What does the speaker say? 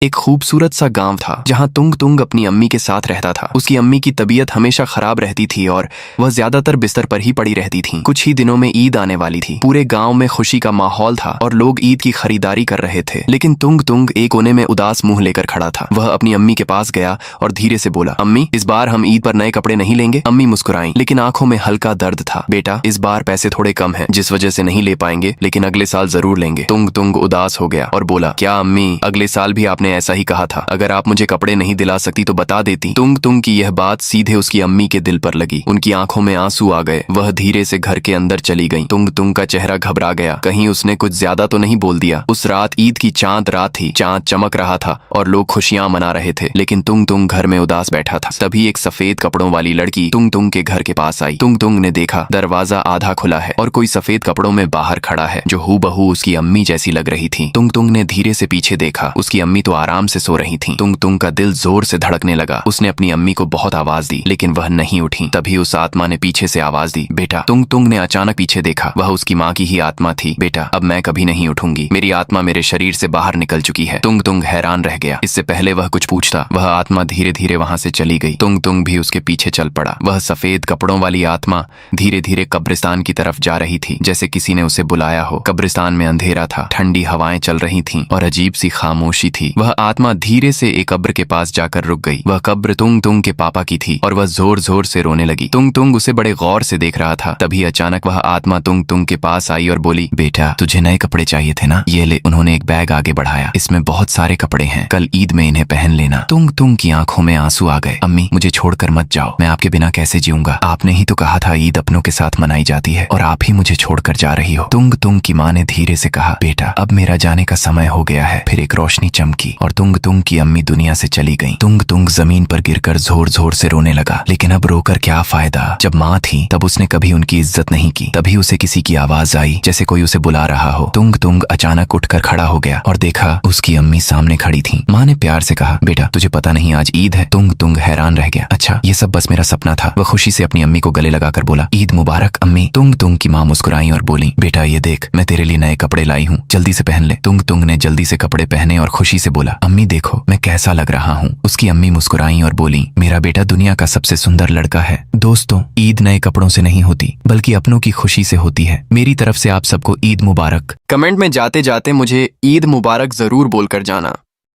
एक खूबसूरत सा गांव था जहां तुंग तुंग अपनी अम्मी के साथ रहता था। उसकी अम्मी की तबीयत हमेशा खराब रहती थी और वह ज्यादातर बिस्तर पर ही पड़ी रहती थी। कुछ ही दिनों में ईद आने वाली थी। पूरे गांव में खुशी का माहौल था और लोग ईद की खरीदारी कर रहे थे। लेकिन तुंग तुंग एक कोने में उदास मुंह लेकर खड़ा था। वह अपनी अम्मी के पास गया और धीरे से बोला, अम्मी, इस बार हम ईद पर नए कपड़े नहीं लेंगे। अम्मी मुस्कुराई, लेकिन आंखों में हल्का दर्द था। बेटा, इस बार पैसे थोड़े कम हैं, जिस वजह से नहीं ले पाएंगे, लेकिन अगले साल जरूर लेंगे। तुंग तुंग उदास हो गया और बोला, क्या अम्मी, अगले साल भी आपने ऐसा ही कहा था। अगर आप मुझे कपड़े नहीं दिला सकती तो बता देती। तुंग तुंग की यह बात सीधे उसकी अम्मी के दिल पर लगी। उनकी आंखों में आंसू आ गए। वह धीरे से घर के अंदर चली गई। तुंग तुंग का चेहरा घबरा गया। कहीं उसने कुछ ज्यादा तो नहीं बोल दिया। उस रात ईद की चांद रात थी। चांद चमक रहा था और लोग खुशियां मना रहे थे, लेकिन तुंग तुंग घर में उदास बैठा था। तभी एक सफेद कपड़ों वाली लड़की तुंग तुंग के घर के पास आई। तुंग तुंग ने देखा दरवाजा आधा खुला है और कोई सफेद कपड़ों में बाहर खड़ा है, जो हूबहू उसकी अम्मी जैसी लग रही थी। तुंग तुंग ने धीरे से पीछे देखा। उसकी अम्मी तो आराम से सो रही थी। तुंग तुंग का दिल जोर से धड़कने लगा। उसने अपनी अम्मी को बहुत आवाज दी, लेकिन वह नहीं उठी। तभी उस आत्मा ने पीछे से आवाज दी, बेटा। तुंग तुंग ने अचानक पीछे देखा। वह उसकी माँ की ही आत्मा थी। बेटा, अब मैं कभी नहीं उठूंगी। मेरी आत्मा मेरे शरीर से बाहर निकल चुकी है। तुंग तुंग हैरान रह गया। इससे पहले वह कुछ पूछता, वह आत्मा धीरे धीरे वहां से चली गई। तुंग तुंग भी उसके पीछे चल पड़ा। वह सफेद कपड़ों वाली आत्मा धीरे धीरे कब्रिस्तान की तरफ जा रही थी, जैसे किसी ने उसे बुलाया हो। कब्रिस्तान में अंधेरा था, ठंडी हवाएं चल रही थीं और अजीब सी खामोशी थी। वह आत्मा धीरे से एक कब्र के पास जाकर रुक गई। वह कब्र तुंग तुंग के पापा की थी और वह जोर जोर से रोने लगी। तुंग तुंग उसे बड़े गौर से देख रहा था। तभी अचानक वह आत्मा तुंग तुंग के पास आई और बोली, बेटा, तुझे नए कपड़े चाहिए थे ना, ये ले। उन्होंने एक बैग आगे बढ़ाया। इसमें बहुत सारे कपड़े हैं, कल ईद में इन्हें पहन लेना। तुंग तुंग की आंखों में आंसू आ गए। अम्मी, मुझे छोड़कर मत जाओ। मैं आपके बिना कैसे जीऊंगा। आपने ही तो कहा था ईद अपनों के साथ मनाई जाती है और आप ही मुझे छोड़कर जा रही हो। तुंग तुंग की माँ ने धीरे से कहा, बेटा, अब मेरा जाने का समय हो गया है। फिर एक रोशनी चमकी और तुंग तुंग की अम्मी दुनिया से चली गई। तुंग तुंग जमीन पर गिरकर जोर जोर से रोने लगा। लेकिन अब रोकर क्या फायदा। जब माँ थी तब उसने कभी उनकी इज्जत नहीं की। तभी उसे किसी की आवाज आई, जैसे कोई उसे बुला रहा हो। तुंग तुंग अचानक उठकर खड़ा हो गया और देखा उसकी अम्मी सामने खड़ी थी। माँ ने प्यार से कहा, बेटा, तुझे पता नहीं आज ईद है। तुंग तुंग हैरान रह गया। अच्छा, ये सब बस मेरा सपना था। वह खुशी से अपनी अम्मी को गले लगाकर बोला, ईद मुबारक अम्मी। तुंग तुंग की माँ मुस्कुराई और बोली, बेटा, ये देख, मैं तेरे लिए नए कपड़े लाई हूँ, जल्दी से पहन ले। तुंग तुंग ने जल्दी से कपड़े पहने और खुशी से बोला, अम्मी देखो मैं कैसा लग रहा हूँ। उसकी अम्मी मुस्कुराई और बोली, मेरा बेटा दुनिया का सबसे सुंदर लड़का है। दोस्तों, ईद नए कपड़ों से नहीं होती, बल्कि अपनों की खुशी से होती है। मेरी तरफ से आप सबको ईद मुबारक। कमेंट में जाते जाते मुझे ईद मुबारक जरूर बोलकर जाना।